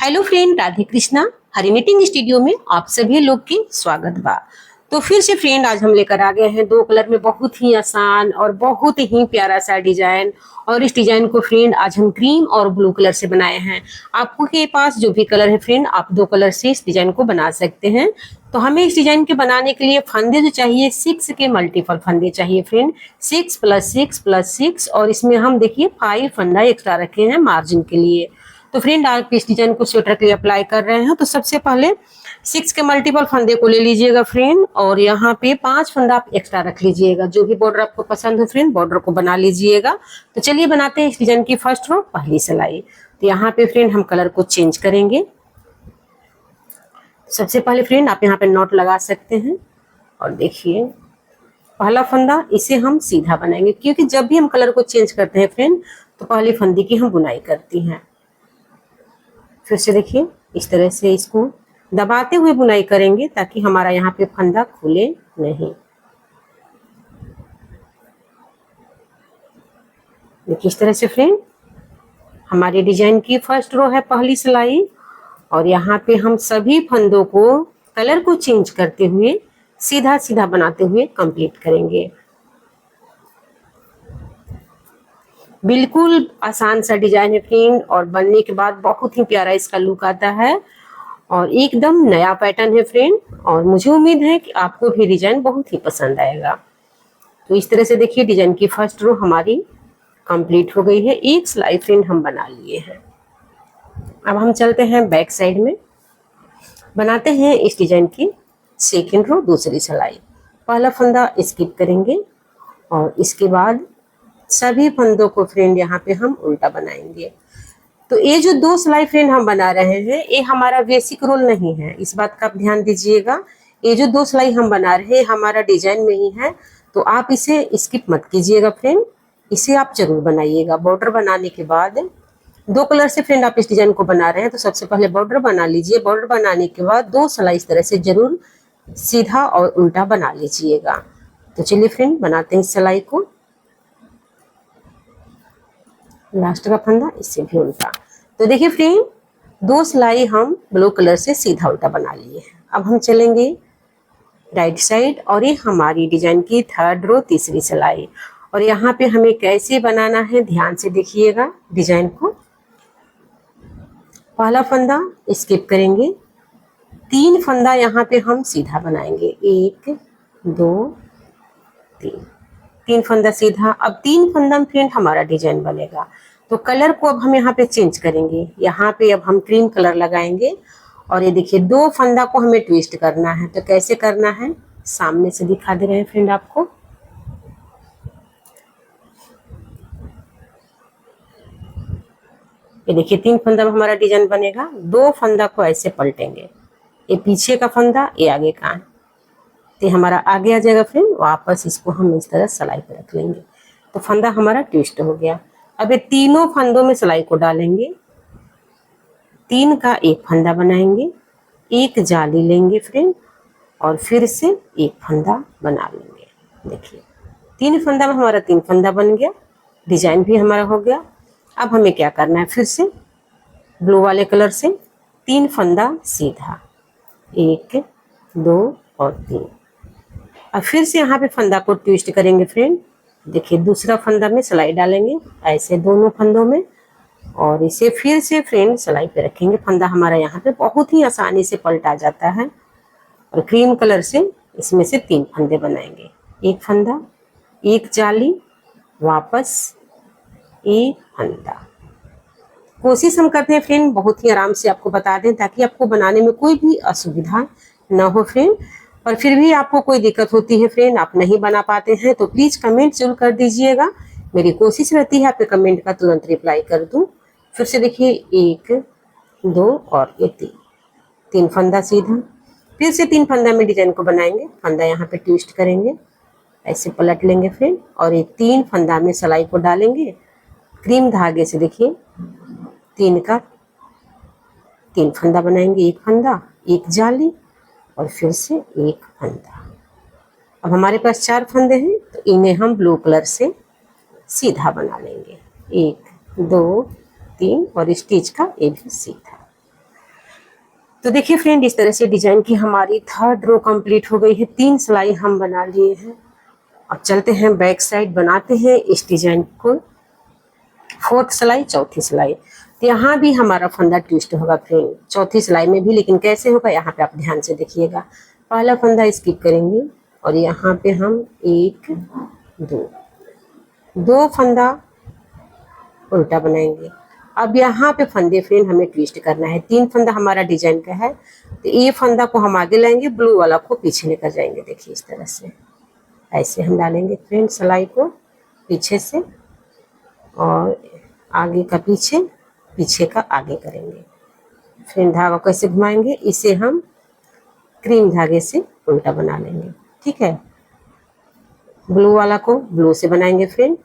Hello friend, Radhe Krishna. Hari knitting studio में आप सभी लोग की स्वागत बा। तो फिर से फ्रेंड आज हम लेकर आ गए हैं दो कलर में बहुत ही आसान और बहुत ही प्यारा सा डिजाइन। और इस डिजाइन को फ्रेंड आज हम क्रीम और ब्लू कलर से बनाए हैं। आपको के पास जो भी कलर है फ्रेंड, आप दो कलर से इस डिजाइन को बना सकते हैं। तो हमें इस डिजाइन के बनाने के लिए फंदे जो चाहिए 6 के मल्टीपल फंदे चाहिए फ्रेंड। 6 + 6 + 6 और इसमें हम देखिए 5 फंदा एक्स्ट्रा रखे हैं मार्जिन के लिए। तो फ्रेंड आप इस डिजाइन को स्वेटर के लिए अप्लाई कर रहे हैं तो सबसे पहले 6 के मल्टीपल फंदे को ले लीजिएगा फ्रेंड, और यहाँ पे 5 फंदा आप एक्स्ट्रा रख लीजिएगा। जो भी बॉर्डर आपको पसंद हो फ्रेंड, बॉर्डर को बना लीजिएगा। तो चलिए बनाते हैं इस डिजाइन की फर्स्ट रो, पहली सिलाई। तो यहाँ पे फ्रेंड हम कलर को चेंज करेंगे। सबसे पहले फ्रेंड आप यहाँ पे नॉट लगा सकते हैं और देखिए पहला फंदा इसे हम सीधा बनाएंगे, क्योंकि जब भी हम कलर को चेंज करते हैं फ्रेंड तो पहले फंदे की हम बुनाई करती हैं। फिर से देखिए इस तरह से इसको दबाते हुए बुनाई करेंगे ताकि हमारा यहाँ पे फंदा खुले नहीं। देखिए इस तरह से फ्रेंड हमारी डिजाइन की फर्स्ट रो है पहली सिलाई, और यहाँ पे हम सभी फंदों को कलर को चेंज करते हुए सीधा सीधा बनाते हुए कंप्लीट करेंगे। बिल्कुल आसान सा डिजाइन है फ्रेंड, और बनने के बाद बहुत ही प्यारा इसका लुक आता है और एकदम नया पैटर्न है फ्रेंड। और मुझे उम्मीद है कि आपको भी डिजाइन बहुत ही पसंद आएगा। तो इस तरह से देखिए डिजाइन की फर्स्ट रो हमारी कंप्लीट हो गई है। एक सिलाई फ्रेंड हम बना लिए हैं। अब हम चलते हैं बैक साइड में, बनाते हैं इस डिजाइन की सेकेंड रो, दूसरी सिलाई। पहला फंदा स्किप करेंगे और इसके बाद सभी फंदों को फ्रेंड यहाँ पे हम उल्टा बनाएंगे। तो ये जो दो सिलाई फ्रेंड हम बना रहे हैं ये हमारा बेसिक रोल नहीं है, इस बात का आप ध्यान दीजिएगा। ये जो दो सिलाई हम बना रहे हैं हमारा डिजाइन में ही है, तो आप इसे स्किप मत कीजिएगा फ्रेंड, इसे आप जरूर बनाइएगा। बॉर्डर बनाने के बाद दो कलर से फ्रेंड आप इस डिजाइन को बना रहे हैं तो सबसे पहले बॉर्डर बना लीजिए। बॉर्डर बनाने के बाद दो सिलाई इस तरह से जरूर सीधा और उल्टा बना लीजिएगा। तो चलिए फ्रेंड बनाते हैं इस सिलाई को। लास्ट का फंदा इससे भी उल्टा। तो देखिए फ्रेंड दो सिलाई हम ब्लू कलर से सीधा उल्टा बना लिए हैं। अब हम चलेंगे राइट साइड, और ये हमारी डिजाइन की थर्ड रो, तीसरी सिलाई। और यहाँ पे हमें कैसे बनाना है ध्यान से देखिएगा डिजाइन को। पहला फंदा स्किप करेंगे, 3 फंदा यहाँ पे हम सीधा बनाएंगे। 1 2 3 फंदा सीधा। अब 3 फंदा में फ्रेंड हमारा डिजाइन बनेगा। तो कलर को अब हम यहाँ पे चेंज करेंगे। यहाँ पे अब हम क्रीम कलर लगाएंगे और ये देखिए 2 फंदा को हमें ट्विस्ट करना है। तो कैसे करना है सामने से दिखा दे रहे हैं फ्रेंड आपको। ये देखिए 3 फंदा में हमारा डिजाइन बनेगा। 2 फंदा को ऐसे पलटेंगे, ये पीछे का फंदा ये आगे का है, तो हमारा आगे आ जाएगा फ्रेंड। वापस इसको हम इस तरह सिलाई पे रख लेंगे तो फंदा हमारा ट्विस्ट हो गया। अब ये तीनों फंदों में सिलाई को डालेंगे, 3 का एक फंदा बनाएंगे, एक जाली लेंगे फ्रेंड और फिर से एक फंदा बना लेंगे। देखिए 3 फंदा में हमारा 3 फंदा बन गया, डिजाइन भी हमारा हो गया। अब हमें क्या करना है, फिर से ब्लू वाले कलर से 3 फंदा सीधा, 1 2 और 3। अब फिर से यहाँ पे फंदा को ट्विस्ट करेंगे फ्रेंड। देखिए दूसरा फंदा में सिलाई डालेंगे ऐसे दोनों फंदों में, और इसे फिर से फ्रेंड सिलाई पे रखेंगे। फंदा हमारा यहाँ पे बहुत ही आसानी से पलटा जाता है। और क्रीम कलर से इसमें से 3 फंदे बनाएंगे, एक फंदा, एक जाली, वापस एक फंदा। कोशिश हम करते हैं फ्रेंड बहुत ही आराम से आपको बता दें ताकि आपको बनाने में कोई भी असुविधा ना हो फ्रेंड। पर फिर भी आपको कोई दिक्कत होती है फ्रेंड, आप नहीं बना पाते हैं तो प्लीज़ कमेंट जरूर कर दीजिएगा। मेरी कोशिश रहती है आपके कमेंट का तुरंत रिप्लाई कर दूं। फिर से देखिए 1 2 और ये 3 फंदा सीधा, फिर से 3 फंदा में डिजाइन को बनाएंगे। फंदा यहाँ पे ट्विस्ट करेंगे, ऐसे पलट लेंगे फ्रेंड, और ये 3 फंदा में सिलाई को डालेंगे क्रीम धागे से। देखिए 3 का 3 फंदा बनाएंगे, एक फंदा, एक जाली और फिर से एक फंदा। अब हमारे पास 4 फंदे हैं तो इन्हें हम ब्लू कलर से सीधा बना लेंगे, 1 2 3 और स्टिच का ये भी सीधा। तो देखिए फ्रेंड, इस तरह से डिजाइन की हमारी 3rd रो कंप्लीट हो गई है। 3 सिलाई हम बना लिए हैं। अब चलते हैं बैक साइड, बनाते हैं इस डिजाइन को 4th सिलाई, 4थी सिलाई। तो यहाँ भी हमारा फंदा ट्विस्ट होगा फ्रेंड, 4थी सिलाई में भी, लेकिन कैसे होगा यहाँ पे आप ध्यान से देखिएगा। पहला फंदा स्किप करेंगे और यहाँ पे हम 1 2 फंदा उल्टा बनाएंगे। अब यहाँ पे फंदे फ्रेंड हमें ट्विस्ट करना है। 3 फंदा हमारा डिजाइन का है, तो ये फंदा को हम आगे लाएंगे, ब्लू वाला को पीछे लेकर जाएंगे। देखिए इस तरह से ऐसे हम डालेंगे फ्रेंड सिलाई को पीछे से, और आगे का पीछे, पीछे का आगे करेंगे। फिर धागा कैसे घुमाएंगे, इसे हम क्रीम धागे से उल्टा बना लेंगे। ठीक है, ब्लू वाला को ब्लू से बनाएंगे फ्रेंड।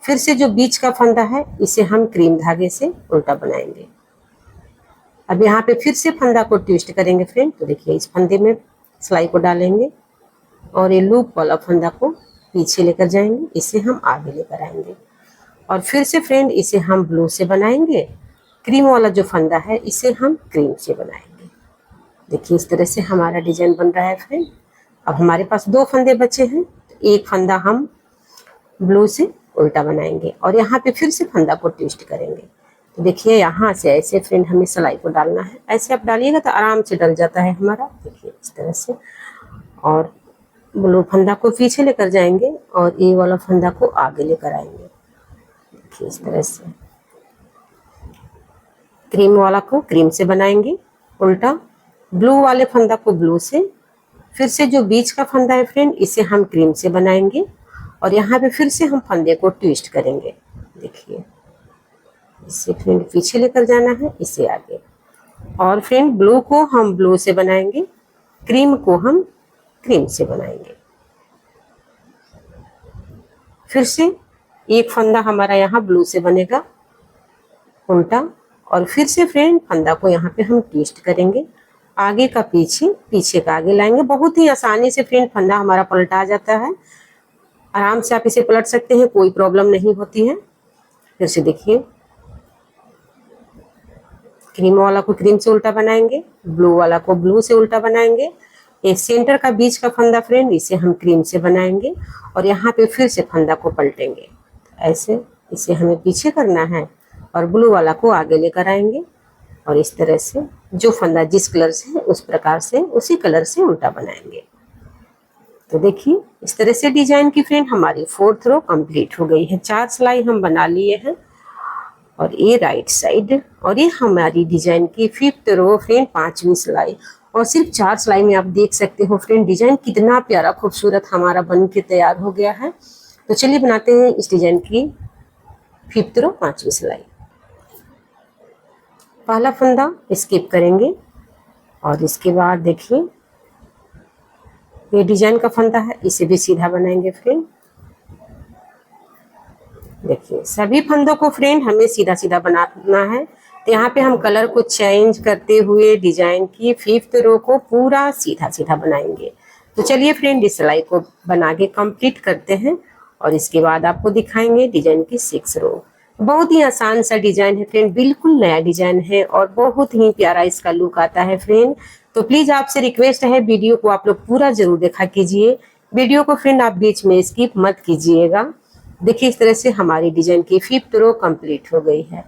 फिर से जो बीच का फंदा है इसे हम क्रीम धागे से उल्टा बनाएंगे। अब यहाँ पे फिर से फंदा को ट्विस्ट करेंगे फ्रेंड। तो देखिए इस फंदे में सिलाई को डालेंगे और ये लूप वाला फंदा को पीछे लेकर जाएंगे, इसे हम आगे लेकर आएंगे। और फिर से फ्रेंड इसे हम ब्लू से बनाएंगे। क्रीम वाला जो फंदा है इसे हम क्रीम से बनाएंगे। देखिए इस तरह से हमारा डिजाइन बन रहा है फ्रेंड। अब हमारे पास 2 फंदे बचे हैं, तो एक फंदा हम ब्लू से उल्टा बनाएंगे और यहाँ पे फिर से फंदा को ट्विस्ट करेंगे। तो देखिए यहाँ से ऐसे फ्रेंड हमें सिलाई को डालना है। ऐसे आप डालिएगा तो आराम से डल जाता है हमारा। देखिए इस तरह से, और ब्लू फंदा को पीछे लेकर जाएंगे और ये वाला फंदा को आगे लेकर आएंगे। देखिए इस तरह से क्रीम वाला को क्रीम से बनाएंगे उल्टा, ब्लू वाले फंदा को ब्लू से, फिर से जो बीच का फंदा है फ्रेंड इसे हम क्रीम से बनाएंगे और यहाँ पे फिर से हम फंदे को ट्विस्ट करेंगे। देखिए इसे फ्रेंड पीछे लेकर जाना है, इसे आगे, और फ्रेंड ब्लू को हम ब्लू से बनाएंगे, क्रीम को हम क्रीम से बनाएंगे। फिर से एक फंदा हमारा यहाँ ब्लू से बनेगा उल्टा, और फिर से फ्रेंड फंदा को यहाँ पे हम ट्विस्ट करेंगे, आगे का पीछे, पीछे का आगे लाएंगे। बहुत ही आसानी से फ्रेंड फंदा हमारा पलटा जाता है। आराम से आप इसे पलट सकते हैं, कोई प्रॉब्लम नहीं होती है। फिर से देखिए क्रीम वाला को क्रीम से उल्टा बनाएंगे, ब्लू वाला को ब्लू से उल्टा बनाएंगे। ये सेंटर का बीच का फंदा फ्रेंड इसे हम क्रीम से बनाएंगे और यहाँ पे फिर से फंदा को पलटेंगे। ऐसे इसे हमें पीछे करना है और ब्लू वाला को आगे लेकर आएंगे और इस तरह से जो फंदा जिस कलर से है उस प्रकार से उसी कलर से उल्टा बनाएंगे। तो देखिए इस तरह से डिजाइन की फ्रेंड हमारी 4th रो कंप्लीट हो गई है। 4 सिलाई हम बना लिए हैं और ये राइट साइड, और ये हमारी डिजाइन की 5th रो फ्रेंड 5वीं सिलाई। और सिर्फ 4 सिलाई में आप देख सकते हो फ्रेंड डिजाइन कितना प्यारा खूबसूरत हमारा बन के तैयार हो गया है। तो चलिए बनाते हैं इस डिजाइन की 5th रो 5वीं सिलाई। पहला फंदा स्किप करेंगे और इसके बाद देखिए ये डिजाइन का फंदा है, इसे भी सीधा बनाएंगे फ्रेंड। देखिए सभी फंदों को फ्रेंड हमें सीधा सीधा बनाना है। तो यहाँ पे हम कलर को चेंज करते हुए डिजाइन की 5th रो को पूरा सीधा सीधा बनाएंगे। तो चलिए फ्रेंड इस सिलाई को बना के कंप्लीट करते हैं और इसके बाद आपको दिखाएंगे डिजाइन की 6 रो। बहुत ही आसान सा डिजाइन है फ्रेंड, बिल्कुल नया डिजाइन है और बहुत ही प्यारा इसका लुक आता है फ्रेंड। तो प्लीज आपसे रिक्वेस्ट है वीडियो को आप लोग पूरा जरूर देखा कीजिए। वीडियो को फ्रेंड आप बीच में स्किप मत कीजिएगा। देखिए इस तरह से हमारी डिजाइन की 5th रो कंप्लीट हो गई है।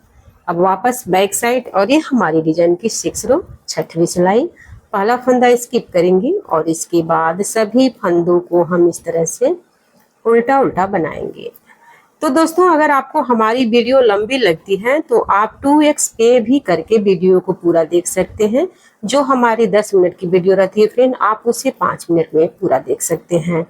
अब वापस बैक साइड, और ये हमारी डिजाइन की 6 रो 6वीं सिलाई। पहला फंदा स्किप करेंगे और इसके बाद सभी फंदों को हम इस तरह से उल्टा उल्टा बनाएंगे। तो दोस्तों अगर आपको हमारी वीडियो लंबी लगती है तो आप 2x पे भी करके वीडियो को पूरा देख सकते हैं। जो हमारी 10 मिनट की वीडियो रहती है फ्रेंड आप उसे 5 मिनट में पूरा देख सकते हैं।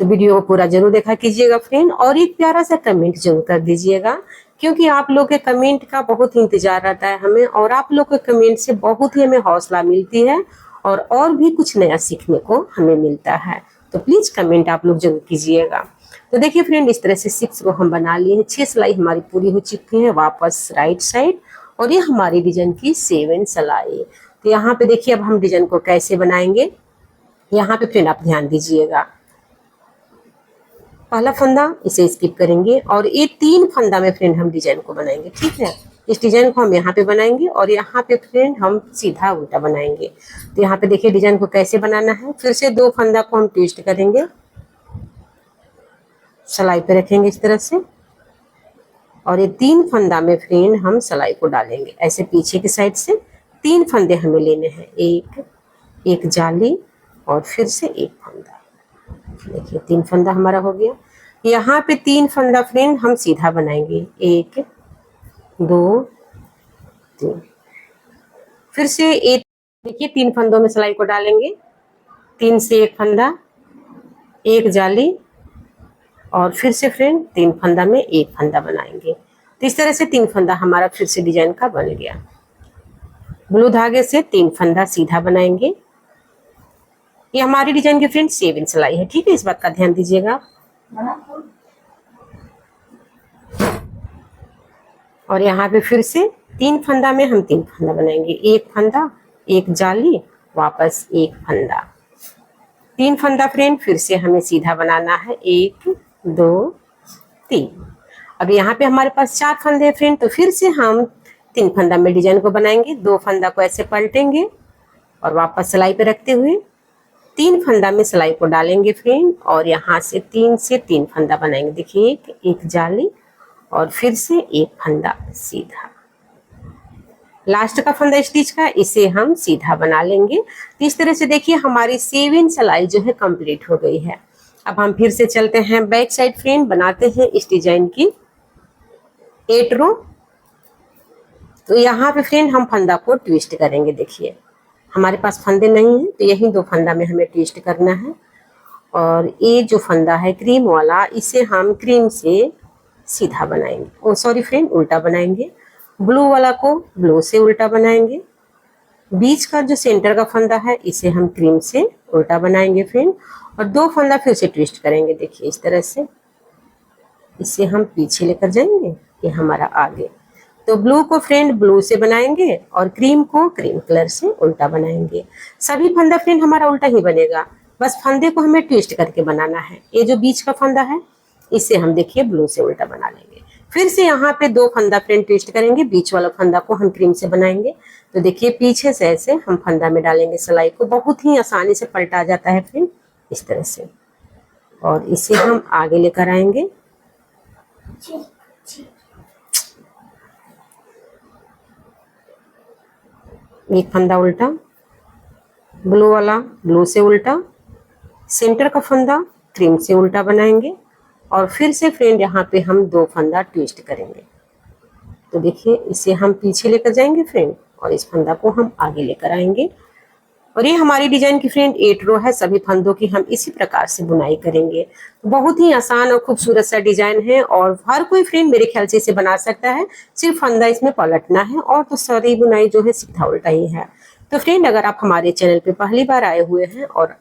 तो वीडियो को पूरा जरूर देखा कीजिएगा फ्रेंड, और एक प्यारा सा कमेंट जरूर कर दीजिएगा, क्योंकि आप लोग के कमेंट का बहुत ही इंतजार रहता है हमें, और आप लोग के कमेंट से बहुत ही हमें हौसला मिलती है और भी कुछ नया सीखने को हमें मिलता है। तो प्लीज कमेंट आप लोग जरूर कीजिएगा। तो देखिए फ्रेंड इस तरह से 6 रो हम बना लिए हैं। 6 सिलाई हमारी पूरी हो चुकी है। वापस राइट साइड, और ये हमारी डिजाइन की 7 सिलाई। तो यहाँ पे देखिए अब हम डिजाइन को कैसे बनाएंगे, यहाँ पे फ्रेंड आप ध्यान दीजिएगा। पहला फंदा इसे स्किप करेंगे और ये 3 फंदा में फ्रेंड हम डिजाइन को बनाएंगे। ठीक है, इस डिजाइन को हम यहाँ पे बनाएंगे और यहाँ पे फ्रेंड हम सीधा उल्टा बनाएंगे। तो यहाँ पे देखिए डिजाइन को कैसे बनाना है। फिर से 2 फंदा को हम ट्विस्ट करेंगे, सिलाई पे रखेंगे इस तरह से, और ये 3 फंदा में फ्रेंड हम सिलाई को डालेंगे। ऐसे पीछे की साइड से 3 फंदे हमें लेने हैं, एक जाली और फिर से एक फंदा। देखिए 3 फंदा हमारा हो गया। यहाँ पे 3 फंदा फ्रेंड हम सीधा बनाएंगे, 1 2 3। फिर से एक, देखिए 3 फंदों में सिलाई को डालेंगे, 3 से 1 फंदा, एक जाली और फिर से फ्रेंड 3 फंदा में 1 फंदा बनाएंगे। तो इस तरह से 3 फंदा हमारा फिर से डिजाइन का बन गया। ब्लू धागे से 3 फंदा सीधा बनाएंगे। ये हमारी डिजाइन की फ्रेंड 7 इंच सिलाई है, ठीक है, इस बात का ध्यान दीजिएगा। और यहाँ पे फिर से 3 फंदा में हम 3 फंदा बनाएंगे, एक फंदा, एक जाली, वापस एक फंदा, 3 फंदा फ्रेंड फिर से हमें सीधा बनाना है, 1 2 3। अब यहाँ पे हमारे पास 4 फंदे हैं फ्रेंड, तो फिर से हम 3 फंदा में डिजाइन को बनाएंगे। 2 फंदा को ऐसे पलटेंगे और वापस सिलाई पे रखते हुए 3 फंदा में सिलाई को डालेंगे फ्रेंड, और यहाँ से 3 फंदा बनाएंगे। देखिए एक जाली और फिर से एक फंदा सीधा, लास्ट का फंदा स्टिच का इसे हम सीधा बना लेंगे। तो इस तरह से देखिए हमारी 7 इंच सिलाई जो है कंप्लीट हो गई है। अब हम फिर से चलते हैं बैक साइड फ्रेंड, बनाते हैं इस डिजाइन की 8 रो। तो यहाँ पे फ्रेंड हम फंदा को ट्विस्ट करेंगे। देखिए हमारे पास फंदे नहीं है तो यही 2 फंदा में हमें ट्विस्ट करना है, और ये जो फंदा है क्रीम वाला, इसे हम क्रीम से सीधा बनाएंगे, ओ सॉरी फ्रेंड उल्टा बनाएंगे। ब्लू वाला को ब्लू से उल्टा बनाएंगे। बीच का जो सेंटर का फंदा है इसे हम क्रीम से उल्टा बनाएंगे फ्रेंड, और 2 फंदा फिर से ट्विस्ट करेंगे। देखिए इस तरह से इसे हम पीछे लेकर जाएंगे, ये हमारा आगे। तो ब्लू को फ्रेंड ब्लू से बनाएंगे और क्रीम को क्रीम कलर से उल्टा बनाएंगे। सभी फंदा फ्रेंड हमारा उल्टा ही बनेगा, बस फंदे को हमें ट्विस्ट करके बनाना है। ये जो बीच का फंदा है इसे हम देखिए ब्लू से उल्टा बना लेंगे। फिर से यहाँ पे 2 फंदा फ्रेंड ट्विस्ट करेंगे, बीच वाला फंदा को हम क्रीम से बनाएंगे। तो देखिए पीछे से ऐसे हम फंदा में डालेंगे सिलाई को, बहुत ही आसानी से पलटा जाता है फ्रेंड इस तरह से, और इसे हम आगे लेकर आएंगे। एक फंदा उल्टा, ब्लू वाला ब्लू से उल्टा, सेंटर का फंदा क्रीम से उल्टा बनाएंगे, और फिर से फ्रेंड यहाँ पे हम 2 फंदा ट्विस्ट करेंगे। तो देखिए इसे हम पीछे लेकर जाएंगे फ्रेंड, और इस फंदा को हम आगे लेकर आएंगे। और ये हमारी डिजाइन की फ्रेंड 8 रो है, सभी फंदों की हम इसी प्रकार से बुनाई करेंगे। बहुत ही आसान और खूबसूरत सा डिजाइन है, और हर कोई फ्रेंड मेरे ख्याल से इसे बना सकता है, सिर्फ फंदा इसमें पलटना है, और तो सारी बुनाई जो है सीधा उल्टा ही है। तो फ्रेंड अगर आप हमारे चैनल पे पहली बार आए हुए हैं और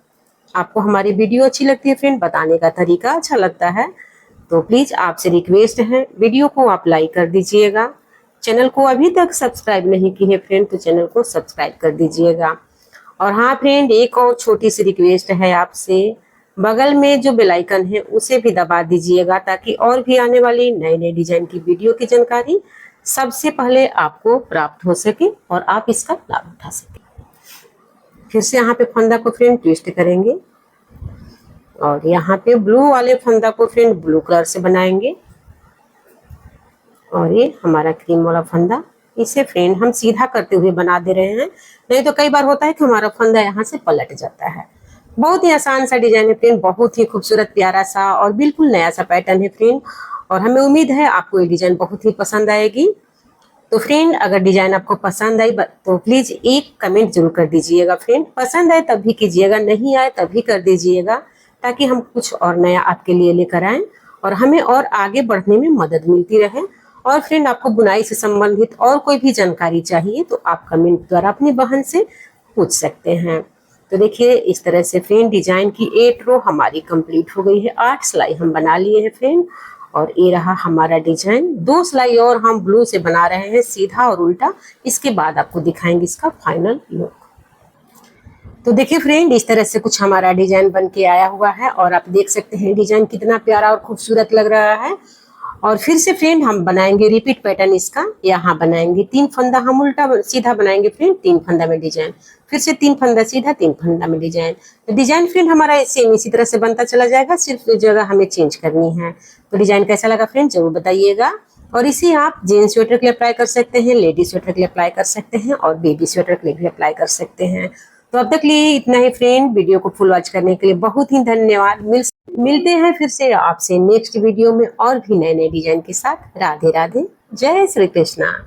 आपको हमारी वीडियो अच्छी लगती है फ्रेंड, बताने का तरीका अच्छा लगता है, तो प्लीज आपसे रिक्वेस्ट है वीडियो को आप लाइक कर दीजिएगा। चैनल को अभी तक सब्सक्राइब नहीं की है फ्रेंड तो चैनल को सब्सक्राइब कर दीजिएगा। और हाँ फ्रेंड एक और छोटी सी रिक्वेस्ट है आपसे, बगल में जो बेल आइकन है उसे भी दबा दीजिएगा, ताकि और भी आने वाली नए नए डिजाइन की वीडियो की जानकारी सबसे पहले आपको प्राप्त हो सके और आप इसका लाभ उठा सके। फिर से यहाँ पे फंदा को फ्रेंड ट्विस्ट करेंगे, और यहाँ पे ब्लू वाले फंदा को फ्रेंड ब्लू कलर से बनाएंगे, और ये हमारा क्रीम वाला फंदा, इसे फ्रेंड हम सीधा करते हुए बना दे रहे हैं, नहीं तो कई बार होता है कि हमारा फंदा यहाँ से पलट जाता है। बहुत ही आसान सा डिजाइन है फ्रेंड, बहुत ही खूबसूरत प्यारा सा और बिल्कुल नया सा पैटर्न है फ्रेंड, और हमें उम्मीद है आपको ये डिजाइन बहुत ही पसंद आएगी। तो फ्रेंड अगर डिजाइन आपको पसंद आई तो प्लीज एक कमेंट जरूर कर दीजिएगा फ्रेंड, पसंद आए तभी कीजिएगा, नहीं आए तभी कर दीजिएगा, ताकि हम कुछ और नया आपके लिए लेकर आए और हमें और आगे बढ़ने में मदद मिलती रहे। और फ्रेंड आपको बुनाई से संबंधित और कोई भी जानकारी चाहिए तो आप कमेंट द्वारा अपनी बहन से पूछ सकते हैं। तो देखिए इस तरह से फ्रेंड डिजाइन की 8 रो हमारी कंप्लीट हो गई है, 8 सिलाई हम बना लिए हैं फ्रेंड, और ये रहा हमारा डिजाइन। 2 सिलाई और हम ब्लू से बना रहे हैं, सीधा और उल्टा, इसके बाद आपको दिखाएंगे इसका फाइनल लुक। तो देखिए फ्रेंड इस तरह से कुछ हमारा डिजाइन बन के आया हुआ है, और आप देख सकते हैं डिजाइन कितना प्यारा और खूबसूरत लग रहा है। और फिर से फ्रेंड हम बनाएंगे रिपीट पैटर्न इसका। यहाँ बनाएंगे 3 फंदा, हम उल्टा सीधा बनाएंगे फ्रेंड, 3 फंदा में डिजाइन, फिर से 3 फंदा सीधा, 3 फंदा में डिजाइन। तो डिजाइन फ्रेंड हमारा सेम इसी तरह से बनता चला जाएगा, सिर्फ जगह हमें चेंज करनी है। तो डिजाइन कैसा लगा फ्रेंड जरूर बताइएगा। और इसे आप जेंट्स स्वेटर के लिए अप्लाई कर सकते हैं, लेडीज स्वेटर के लिए अप्लाई कर सकते हैं, और बेबी स्वेटर के लिए भी अप्लाई कर सकते हैं। तो अब तक लिए इतना ही फ्रेंड। वीडियो को फुल वॉच करने के लिए बहुत ही धन्यवाद। मिलते हैं फिर से आपसे नेक्स्ट वीडियो में और भी नए नए डिजाइन के साथ। राधे राधे, जय श्री कृष्णा।